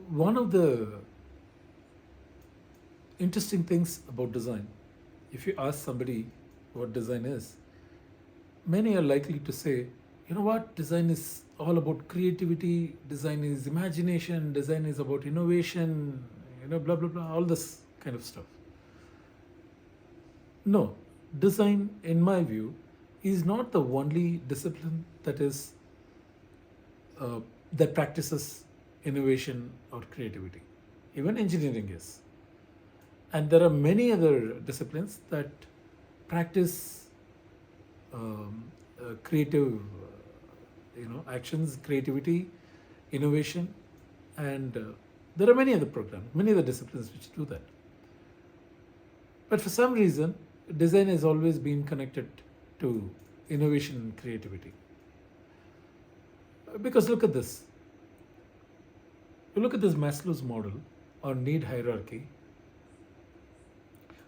One of the interesting things about design, if you ask somebody what design is, many are likely to say, you know what, design is all about creativity, design is imagination, design is about innovation, blah, blah, blah, all this kind of stuff. No, design, in my view, is not the only discipline uh, that practices innovation or creativity. Even engineering is. And there are many other disciplines that practice creative, actions, creativity, innovation, and there are many other programs, many other disciplines which do that. But for some reason, design has always been connected to innovation and creativity. Because look at this. You look at this Maslow's model or need hierarchy.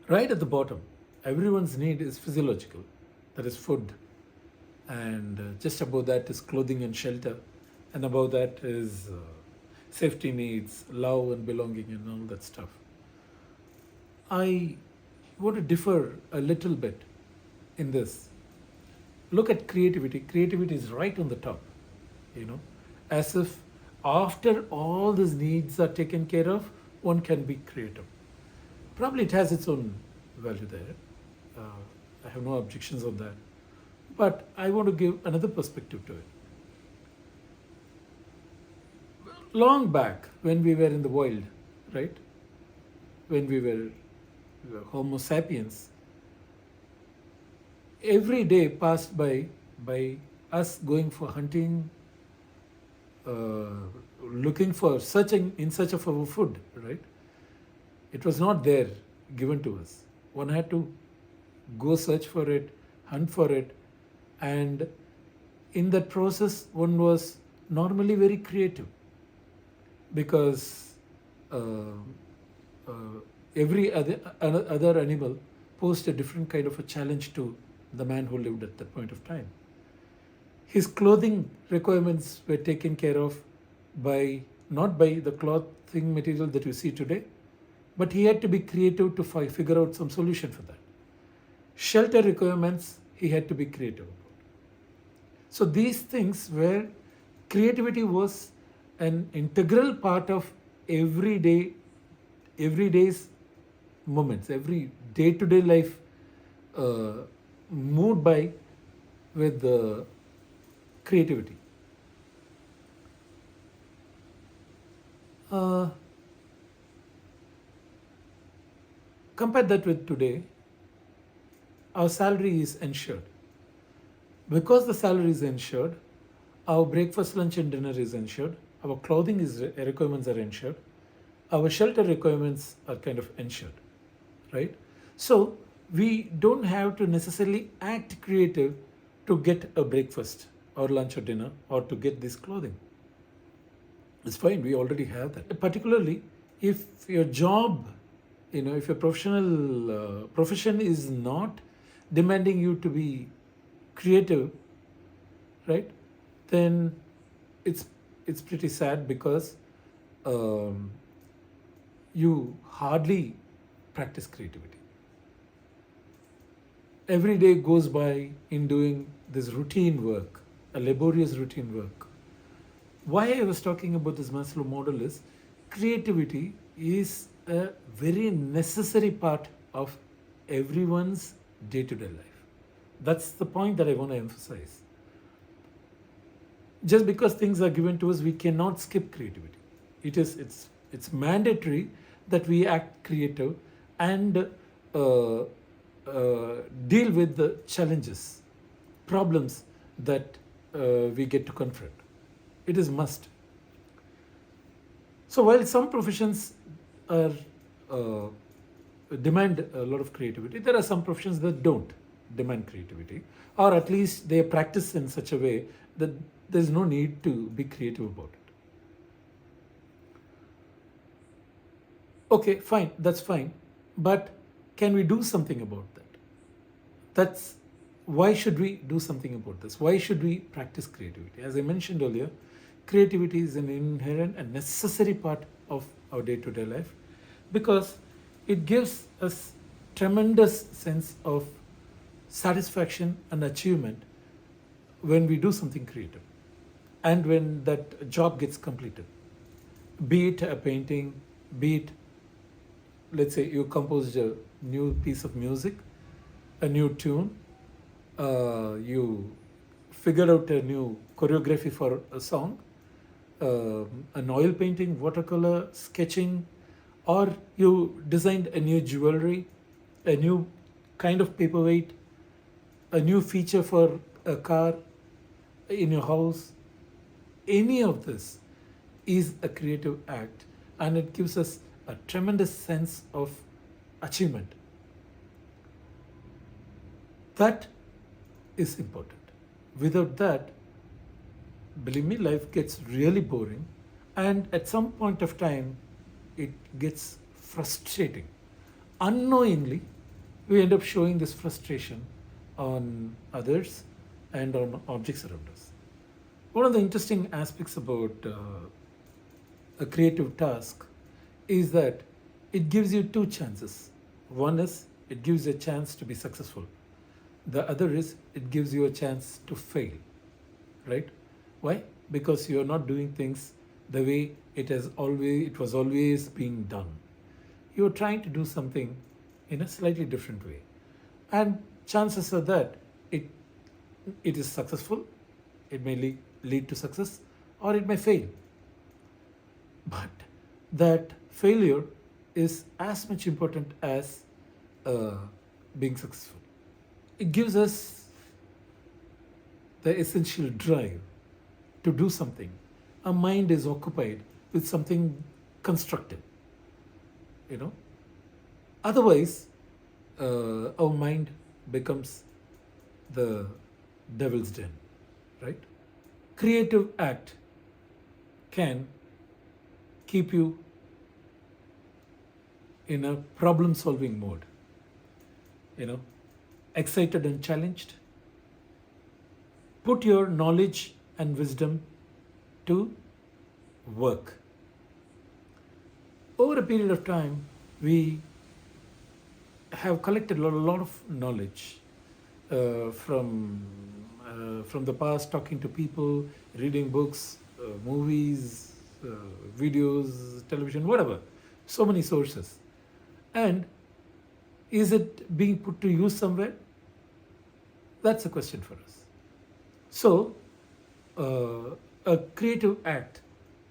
Right at the bottom, everyone's need is physiological, that is food, and just above that is clothing and shelter, and above that is safety needs, love and belonging, and all that stuff. I want to differ a little bit in this. Look at creativity. Creativity is right on the top, you know, as if after all these needs are taken care of, one can be creative. Probably it has its own value there. I have no objections on that. But I want to give another perspective to it. Long back, when we were in the wild, right? When we were Homo sapiens, every day passed by us going for hunting, uh, looking for searching in search of our food, right? It was not there given to us. One had to go search for it, hunt for it, and in that process, one was normally very creative because uh, uh, every other animal posed a different kind of a challenge to the man who lived at that point of time. His clothing requirements were taken care of by not by the clothing material that you see today, but he had to be creative to figure out some solution for that. Shelter requirements, he had to be creative about. So these things where creativity was an integral part of everyday's moments, every day-to-day life uh, moved by with creativity. Uh, Compare that with today, our salary is ensured. Because the salary is ensured, our breakfast, lunch, and dinner is ensured, our clothing requirements are ensured, our shelter requirements are kind of ensured, right? So we don't have to necessarily act creative to get a breakfast or lunch or dinner or to get this clothing. It's fine, we already have that. Particularly if your job, if your profession is not demanding you to be creative, right? Then it's it's pretty sad because um, you hardly practice creativity. Every day goes by in doing this routine work, a laborious routine work. Why I was talking about this Maslow model is creativity is a very necessary part of everyone's day to day life. That's the point that I want to emphasize. Just because things are given to us, we cannot skip creativity. It's mandatory that we act creative and deal with the challenges, problems that we get to confront. It is must. So while some professions are uh, demand a lot of creativity, there are some professions that don't demand creativity, or at least they are practiced in such a way that there is no need to be creative about it. Okay, fine, that's fine, but can we do something about that? That's why should we do something about this? Why should we practice creativity? As I mentioned earlier, creativity is an inherent and necessary part of our day-to-day life because it gives us tremendous sense of satisfaction and achievement when we do something creative and when that job gets completed. Be it a painting, be it, let's say, you composed a new piece of music, a new tune, you figured out a new choreography for a song, an oil painting, watercolor, sketching, or you designed a new jewelry, a new kind of paperweight, a new feature for a car in your house. Any of this is a creative act and it gives us a tremendous sense of achievement. That is important. Without that, believe me, life gets really boring, and at some point of time, it gets frustrating. Unknowingly, we end up showing this frustration on others and on objects around us. One of the interesting aspects about a creative task is that it gives you two chances. One is it gives you a chance to be successful. The other is it gives you a chance to fail, right? Why? Because you are not doing things the way it was always being done. You are trying to do something in a slightly different way, and chances are that it it is successful. It may lead to success, or it may fail. But that failure is as much important as uh, being successful. It gives us the essential drive to do something. Our mind is occupied with something constructive, you know. Otherwise, our mind becomes the devil's den, right? Creative act can keep you in a problem solving mode, you know, excited and challenged. Put your knowledge and wisdom to work. Over a period of time, we have collected a lot of knowledge from the past, talking to people, reading books, movies, videos, television, whatever. So many sources. And is it being put to use somewhere? That's a question for us. So, a creative act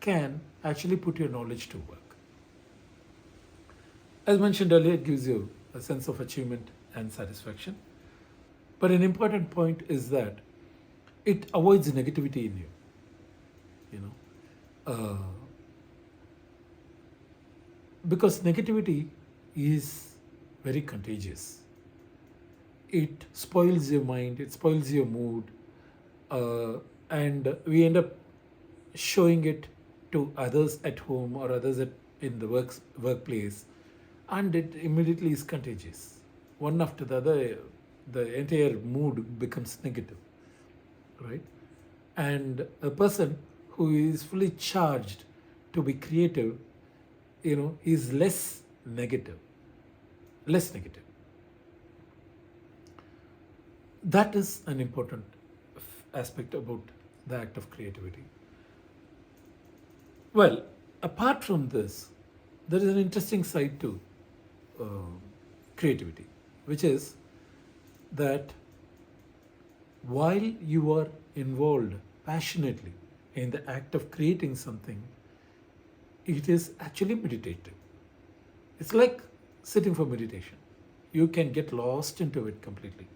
can actually put your knowledge to work. As mentioned earlier, it gives you a sense of achievement and satisfaction. But an important point is that it avoids negativity in you. You know, because negativity is very contagious. It spoils your mind, it spoils your mood, and we end up showing it to others at home or others in the workplace, and it immediately is contagious. One after the other, the entire mood becomes negative, right? And a person who is fully charged to be creative, is less negative. That is an important aspect about the act of creativity. Well, apart from this, there is an interesting side to uh, creativity, which is that while you are involved passionately in the act of creating something, it is actually meditative. It's like sitting for meditation. You can get lost into it completely.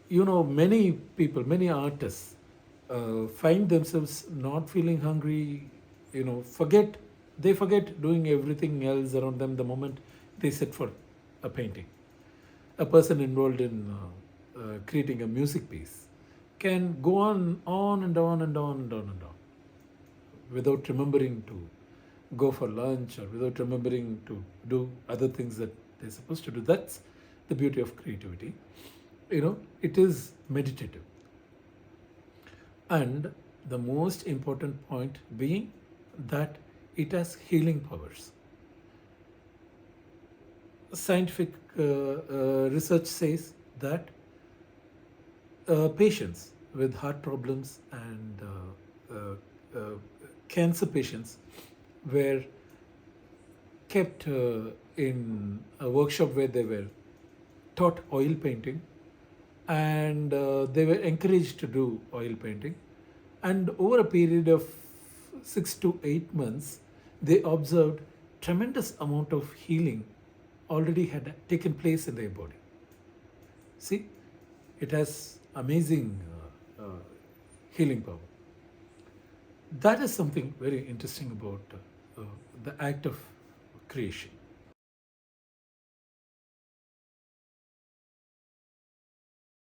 Many people, many artists find themselves not feeling hungry, they forget doing everything else around them the moment they sit for a painting. A person involved in creating a music piece can go on and on and on and on and on without remembering to go for lunch or without remembering to do other things that they're supposed to do. That's the beauty of creativity. It is meditative. And The most important point being that it has healing powers. Scientific research says that patients with heart problems and cancer patients were kept in a workshop where they were taught oil painting, and they were encouraged to do oil painting. And over a period of 6 to 8 months, they observed tremendous amount of healing already had taken place in their body. See, it has amazing healing power. That is something very interesting about the act of creation.